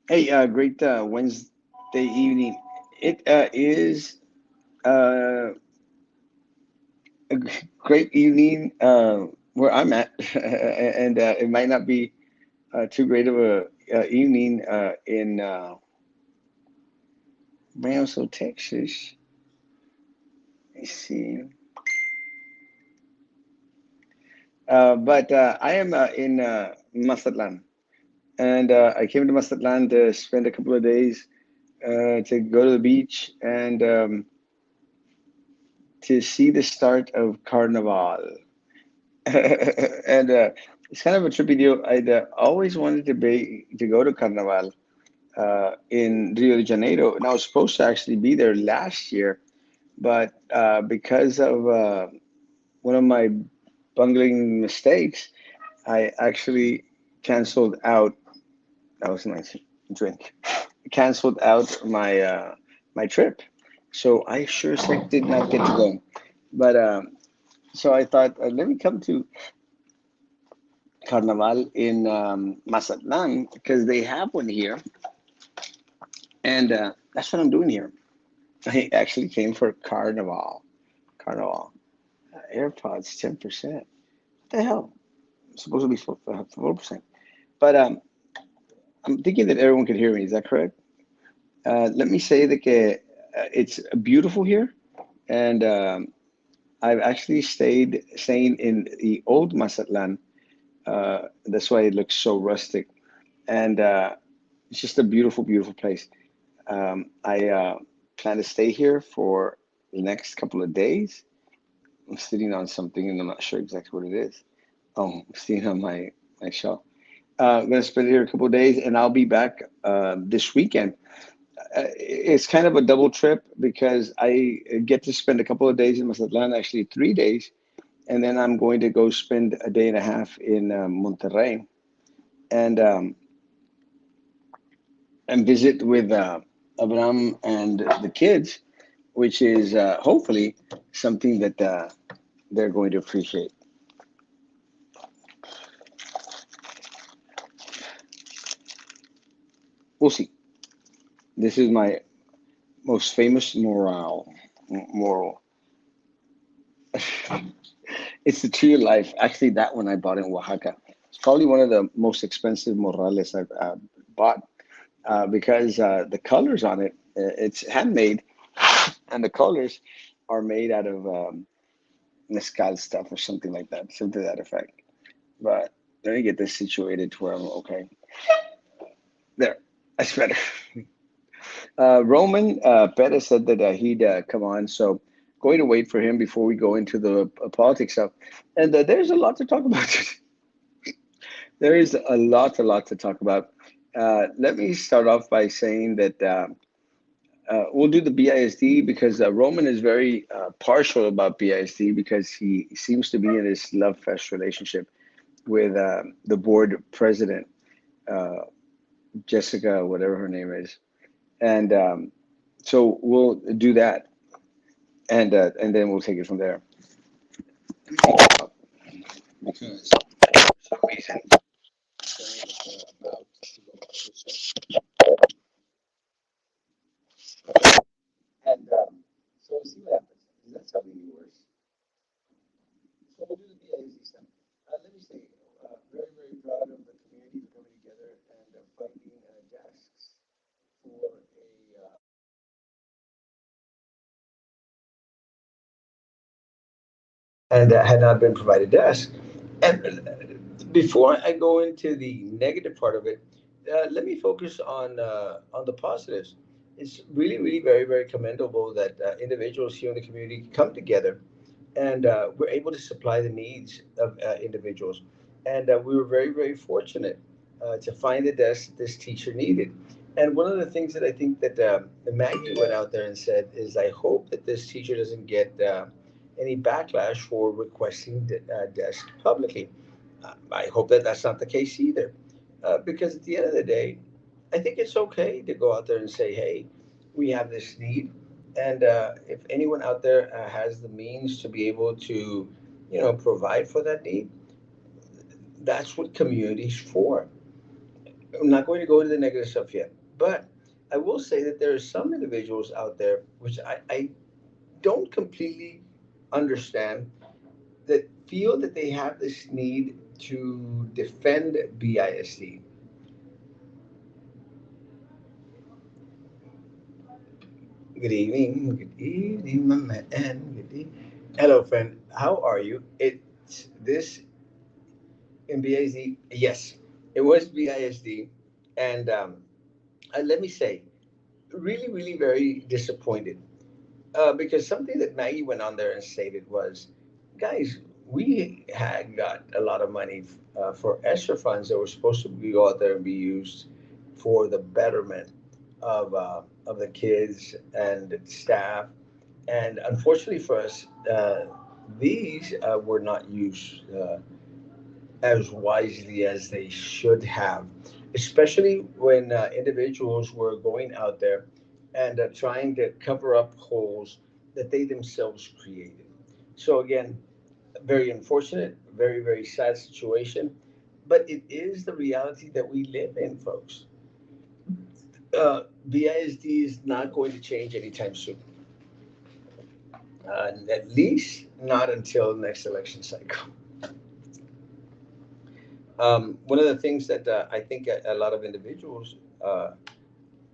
Hey, great Wednesday evening. It is uh, great evening where I'm at, and it might not be too great of a evening in Brownsville, Texas. Let's see. But I am in Mazatlan, and I came to Mazatlan to spend a couple of days to go to the beach and to see the start of Carnival. And it's kind of a trippy deal. I'd always wanted to go to Carnival in Rio de Janeiro, and I was supposed to actually be there last year, but because of one of my bungling mistakes, I actually canceled out. That was a nice drink. Canceled out my trip, so I sure as heck did not get to go. But so I thought, let me come to Carnaval in Mazatlan because they have one here, and that's what I'm doing here. I actually came for Carnival. Carnival. AirPods 10%. What the hell? It's supposed to be 4%. But I'm thinking that everyone could hear me. Is that correct? Let me say that it's beautiful here, and I've actually staying in the old Mazatlan. That's why it looks so rustic, and it's just a beautiful, beautiful place. I plan to stay here for the next couple of days. I'm sitting on something and I'm not sure exactly what it is. Oh, I'm sitting on my shelf. I'm going to spend here a couple of days and I'll be back this weekend. It's kind of a double trip because I get to spend a couple of days in Mazatlan, actually 3 days, and then I'm going to go spend a day and a half in Monterrey and visit with Abram and the kids, which is hopefully something that they're going to appreciate. We'll see. This is my most famous moral. It's the tree of life. Actually, that one I bought in Oaxaca. It's probably one of the most expensive morales I've bought because the colors on it, it's handmade, and the colors are made out of mezcal stuff or something like that, something to that effect. But let me get this situated to where I'm okay. There, that's better. Roman Perez said that he'd come on, so going to wait for him before we go into the politics stuff. And there's a lot to talk about. There is a lot to talk about. Let me start off by saying that we'll do the BISD because Roman is very partial about BISD because he seems to be in this love fest relationship with the board president, uh, Jessyka, whatever her name is. And so we'll do that, and then we'll take it from there. Because for some reason, about and so we'll see what happens. That's how we works. So we'll do the BAZ stuff. Let me say, very, very proud of the community for coming together and finding desks for a and had not been provided desks. And before I go into the negative part of it, let me focus on the positives. It's really, really very, very commendable that individuals here in the community come together and we're able to supply the needs of individuals. And we were very, very fortunate to find the desk this teacher needed. And one of the things that I think that Maggie went out there and said is, I hope that this teacher doesn't get any backlash for requesting desk publicly. I hope that that's not the case either, because at the end of the day, I think it's okay to go out there and say, "Hey, we have this need," and if anyone out there has the means to be able to, provide for that need, that's what community's for. I'm not going to go into the negative stuff yet. But I will say that there are some individuals out there which I don't completely understand, that feel that they have this need to defend BISD. Good evening, my man. Good evening. Hello, friend. How are you? It's this in BISD. Yes, it was BISD, and let me say, really, really very disappointed, because something that Maggie went on there and stated was, guys, we had got a lot of money for extra funds that were supposed to go out there and be used for the betterment of the kids and staff. And unfortunately for us, these were not used as wisely as they should have, especially when individuals were going out there and trying to cover up holes that they themselves created. So, again, very unfortunate, very, very sad situation, but it is the reality that we live in, folks. BISD is not going to change anytime soon, at least not until the next election cycle. One of the things that I think a lot of individuals uh,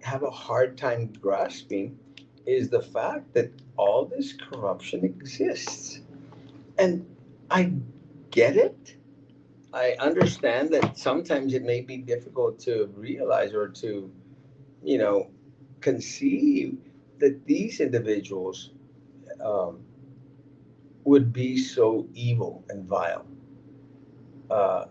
have a hard time grasping is the fact that all this corruption exists. And I get it. I understand that sometimes it may be difficult to realize or to, you know, conceive that these individuals um, would be so evil and vile. Uh,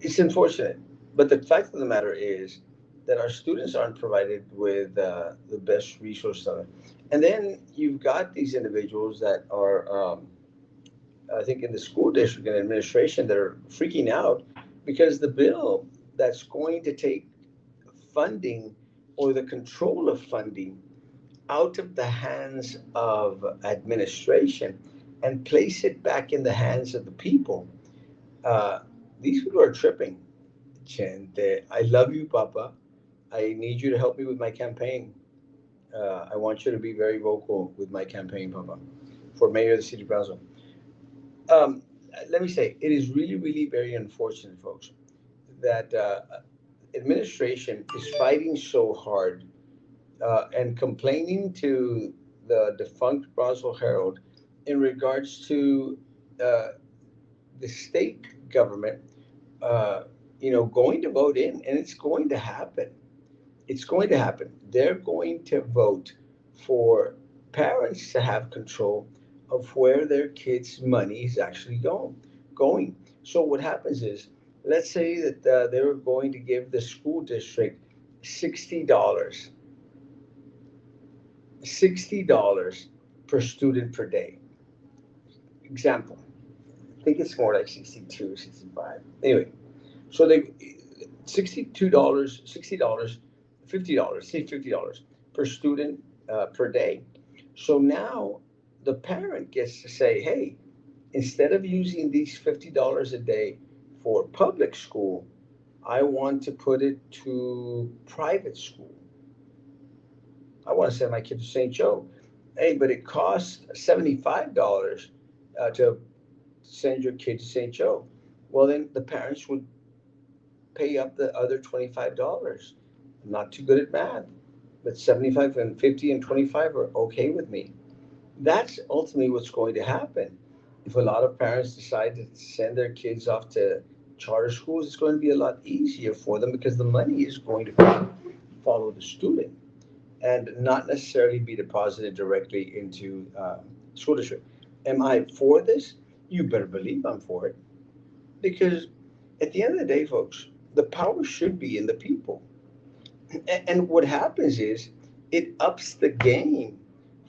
it's unfortunate, but the fact of the matter is that our students aren't provided with the best resources on it. And then you've got these individuals that are, I think, in the school district and administration that are freaking out because the bill that's going to take funding or the control of funding out of the hands of administration and place it back in the hands of the people. Uh, these people are tripping. Chente, I love you, Papa. I need you to help me with my campaign. I want you to be very vocal with my campaign, Papa, for mayor of the city of Brownsville. Um, Let me say, it is really, really very unfortunate, folks, that administration is fighting so hard and complaining to the defunct Brownsville Herald in regards to uh, the state government, uh, going to vote in, and it's going to happen. It's going to happen. They're going to vote for parents to have control of where their kids' money is actually going. So what happens is, let's say that they were going to give the school district $60, $60 per student per day. Example. I think it's more like 62, 65. Anyway, so they $62, $60, $50, say $50 per student per day. So now the parent gets to say, hey, instead of using these $50 a day for public school, I want to put it to private school. I want to send my kid to St. Joe. Hey, but it costs $75 to send your kid to St. Joe. Well, then the parents would pay up the other $25. I'm not too good at math, but 75 and 50 and 25 are okay with me. That's ultimately what's going to happen. If a lot of parents decide to send their kids off to charter schools, it's going to be a lot easier for them because the money is going to follow the student and not necessarily be deposited directly into school district. Am I for this? You better believe I'm for it, because at the end of the day, folks, the power should be in the people. And what happens is it ups the game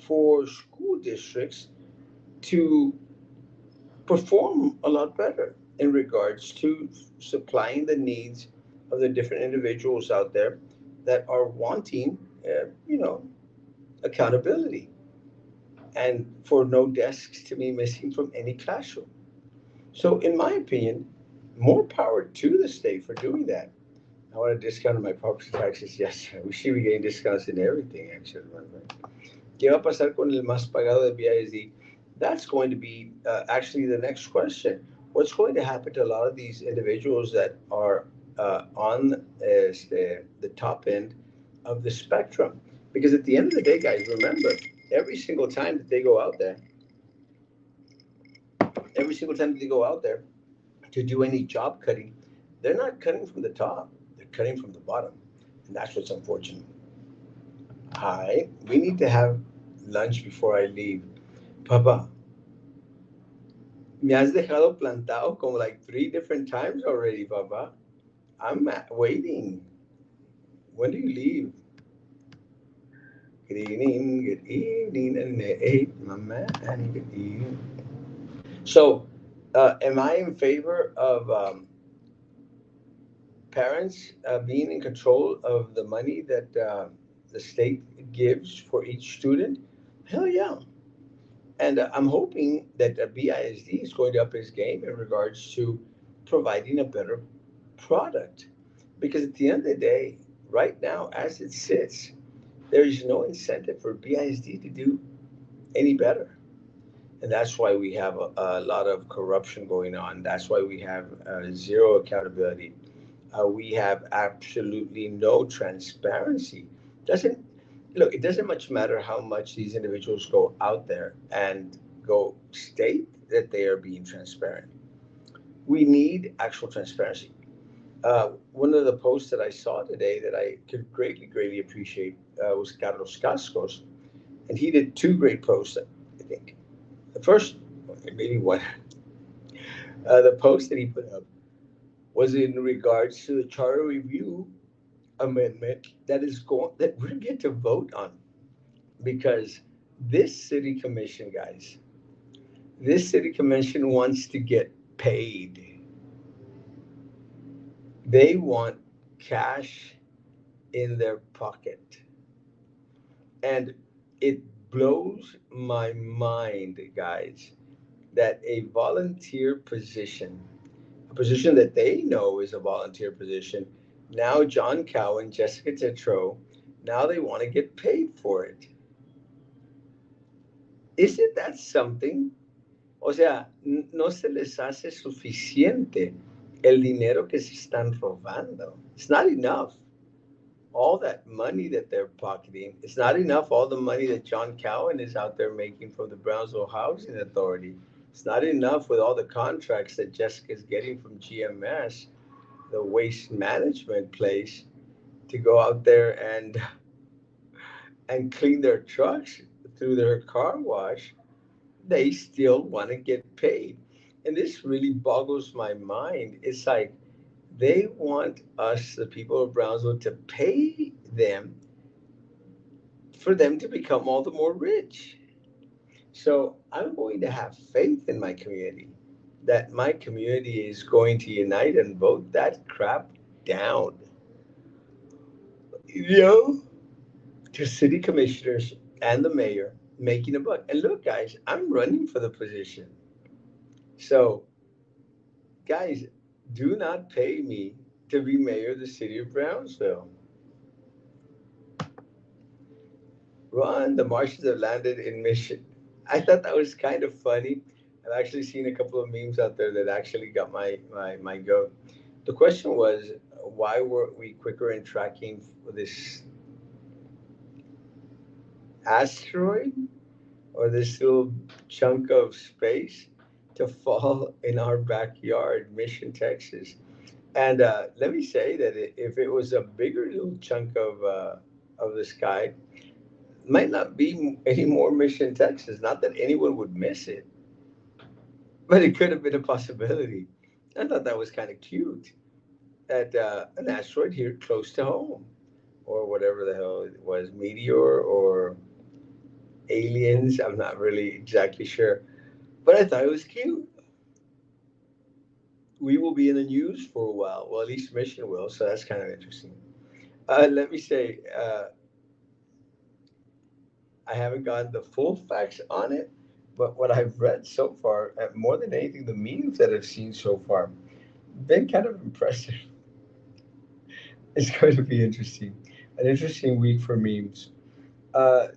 for school districts to perform a lot better in regards to supplying the needs of the different individuals out there that are wanting, accountability, and for no desks to be missing from any classroom. So, in my opinion, more power to the state for doing that. I want a discount on my property taxes. Yes, we should be getting discounts in everything, actually. ¿Qué va a pasar con el más pagado de BISD? That's going to be actually the next question. What's going to happen to a lot of these individuals that are on the top end of the spectrum? Because at the end of the day, guys, remember, every single time that they go out there, every single time that they go out there to do any job cutting, they're not cutting from the top, they're cutting from the bottom. And that's what's unfortunate. Hi, we need to have lunch before I leave. Papa, me has dejado plantado como like 3 different times already, Papa. Waiting. When do you leave? Good evening, and my man, good evening. So, am I in favor of parents being in control of the money that the state gives for each student? Hell yeah. And I'm hoping that BISD is going to up its game in regards to providing a better product. Because at the end of the day, right now, as it sits, there is no incentive for BISD to do any better. And that's why we have a lot of corruption going on. That's why we have zero accountability. We have absolutely no transparency. Doesn't look. It doesn't much matter how much these individuals go out there and go state that they are being transparent. We need actual transparency. One of the posts that I saw today that I could greatly appreciate was Carlos Cascos, and he did 2 great posts. I think the first, maybe one, the post that he put up was in regards to the charter review amendment that we're going to vote on, because this city commission, guys, this city commission wants to get paid. They want cash in their pocket. And it blows my mind, guys, that a volunteer position, a position that they know is a volunteer position, now John Cowan, Jessyka Cruize, now they want to get paid for it. Isn't that something? O sea, no se les hace suficiente el dinero que se están robando. It's not enough. All that money that they're pocketing, it's not enough. All the money that John Cowan is out there making from the Brownsville Housing Authority. It's not enough with all the contracts that Jessyka is getting from GMS, the waste management place, to go out there and clean their trucks through their car wash. They still want to get paid. And this really boggles my mind. It's like they want us, the people of Brownsville, to pay them for them to become all the more rich. So I'm going to have faith in my community that my community is going to unite and vote that crap down. You know, to city commissioners and the mayor making a buck. And look, guys, I'm running for the position. So, guys, do not pay me to be mayor of the city of Brownsville. Ron, the Martians have landed in Mission. I thought that was kind of funny. I've actually seen a couple of memes out there that actually got my goat. The question was, why weren't we quicker in tracking this asteroid or this little chunk of space to fall in our backyard, Mission, Texas? And let me say that if it was a bigger little chunk of the sky, might not be any more Mission, Texas. Not that anyone would miss it, but it could have been a possibility. I thought that was kind of cute. At an asteroid here close to home, or whatever the hell it was, meteor or aliens. I'm not really exactly sure, but I thought it was cute. We will be in the news for a while. Well, at least Mission will, so that's kind of interesting. Let me say, I haven't gotten the full facts on it, but what I've read so far, more than anything, the memes that I've seen so far, been kind of impressive. It's going to be interesting. An interesting week for memes. Uh,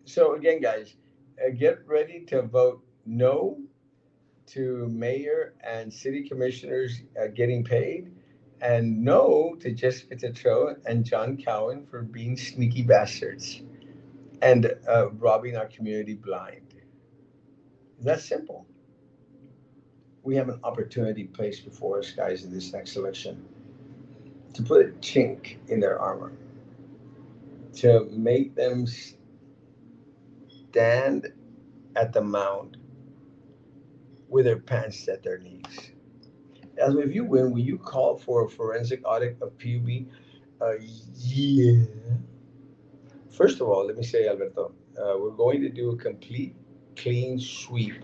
so again, guys, get ready to vote no to mayor and city commissioners getting paid, and no to Jessica Tetro and John Cowan for being sneaky bastards and robbing our community blind. That's simple. We have an opportunity placed before us, guys, in this next election to put a chink in their armor, to make them stand at the mound with their pants at their knees. As if you win, will you call for a forensic audit of PUB? Uh, yeah. First of all, let me say, Alberto, we're going to do a complete clean sweep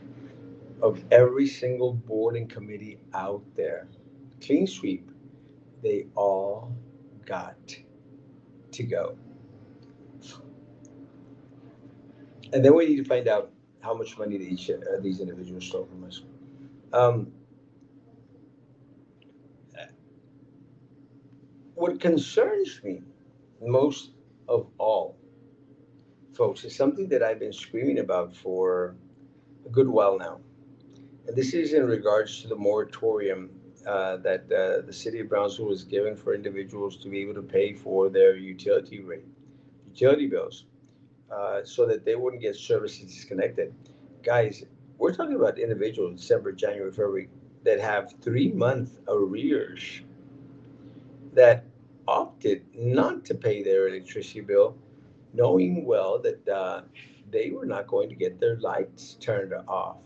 of every single board and committee out there. Clean sweep. They all got to go. And then we need to find out how much money these individuals stole from us. Um, what concerns me most of all, folks, is something that I've been screaming about for a good while now. And this is in regards to the moratorium that the city of Brownsville was given for individuals to be able to pay for their utility bills, so that they wouldn't get services disconnected. Guys, we're talking about individuals, December, January, February, that have 3 month arrears that opted not to pay their electricity bill, knowing well that they were not going to get their lights turned off.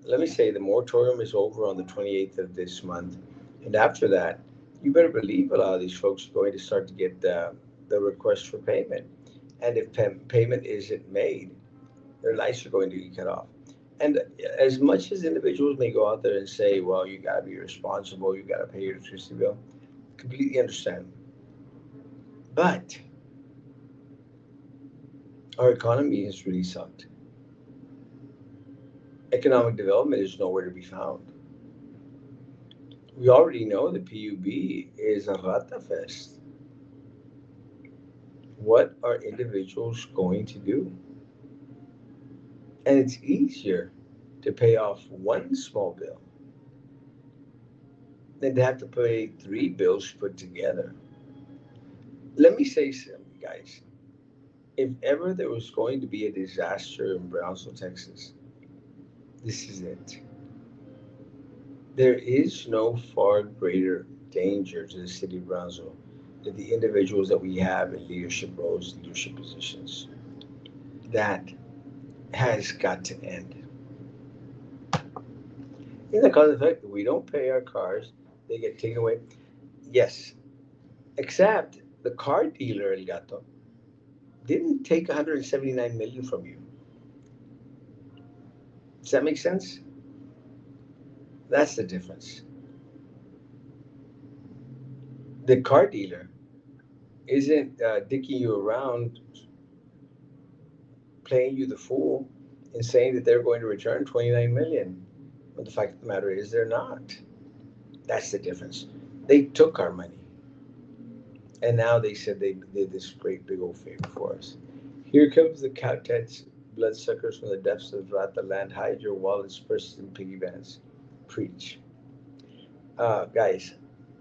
Let me say the moratorium is over on the 28th of this month. And after that, you better believe a lot of these folks are going to start to get the request for payment. And if payment isn't made, their lights are going to be cut off. And as much as individuals may go out there and say, well, you got to be responsible, you got to pay your electricity bill, completely understand. But our economy has really sucked. Economic development is nowhere to be found. We already know the PUB is a rata fest. What are individuals going to do? And it's easier to pay off one small bill than to have to pay three bills put together. Let me say something, guys. If ever there was going to be a disaster in Brownsville, Texas, this is it. There is no far greater danger to the city of Brownsville than the individuals that we have in leadership roles, leadership positions. That has got to end. In the cause of the fact that we don't pay our cars, they get taken away. Yes, except the car dealer, El Gato, didn't take 179 million from you. Does that make sense? That's the difference. The car dealer isn't dicking you around, playing you the fool, and saying that they're going to return 29 million. But the fact of the matter is, they're not. That's the difference. They took our money, and now they said they did this great big old favor for us. Here comes the cowtats, bloodsuckers from the depths of the land. Hide your wallets, purses, and piggy banks. Preach. Guys,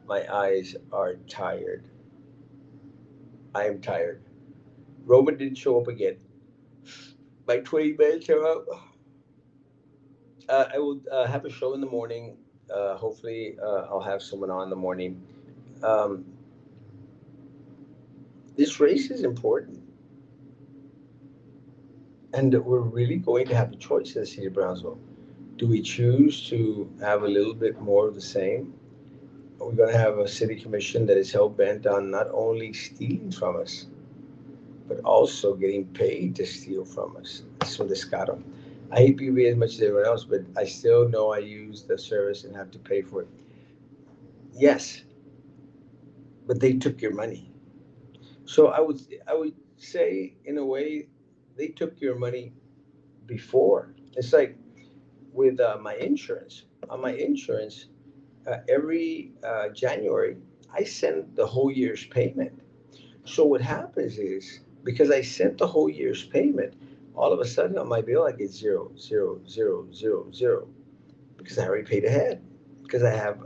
my eyes are tired. I am tired. Roman didn't show up again. My 20 minutes are up. I will have a show in the morning. Hopefully, I'll have someone on in the morning. Um, this race is important, and we're really going to have a choice in the city of Brownsville. Do we choose to have a little bit more of the same? Are we going to have a city commission that is hell bent on not only stealing from us, but also getting paid to steal from us? That's what descaro. I hate PUB as much as everyone else, but I still know I use the service and have to pay for it. Yes, but they took your money. So I would say in a way they took your money before. It's like with my insurance. On my insurance, every January I send the whole year's payment. So what happens is, because I sent the whole year's payment, all of a sudden on my bill I get zero, zero, zero, zero, zero, because I already paid ahead. Because I have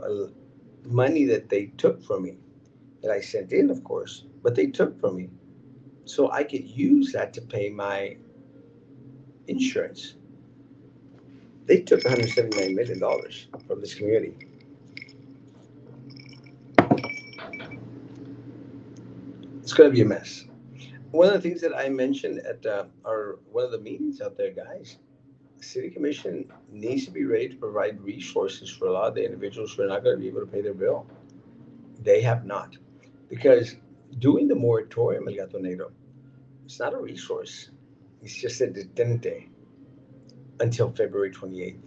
money that they took from me, that I sent in, of course, but they took from me. So I could use that to pay my insurance. They took $179 million from this community. It's going to be a mess. One of the things that I mentioned at our one of the meetings out there, guys, the city commission needs to be ready to provide resources for a lot of the individuals who are not going to be able to pay their bill. They have not, because doing the moratorium, El Gato Negro, it's not a resource. It's just a detente until February 28th.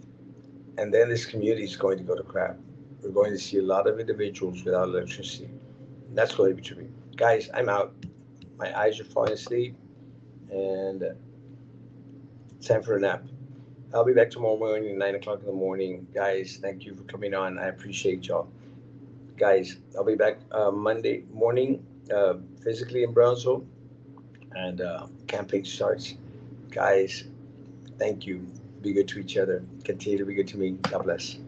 And then this community is going to go to crap. We're going to see a lot of individuals without electricity. That's going to be tricky. Guys, I'm out. My eyes are falling asleep, and it's time for a nap. I'll be back tomorrow morning, 9 o'clock in the morning. Guys, thank you for coming on. I appreciate y'all. Guys, I'll be back Monday morning, physically in Brownsville, and camping starts. Guys, thank you. Be good to each other. Continue to be good to me. God bless.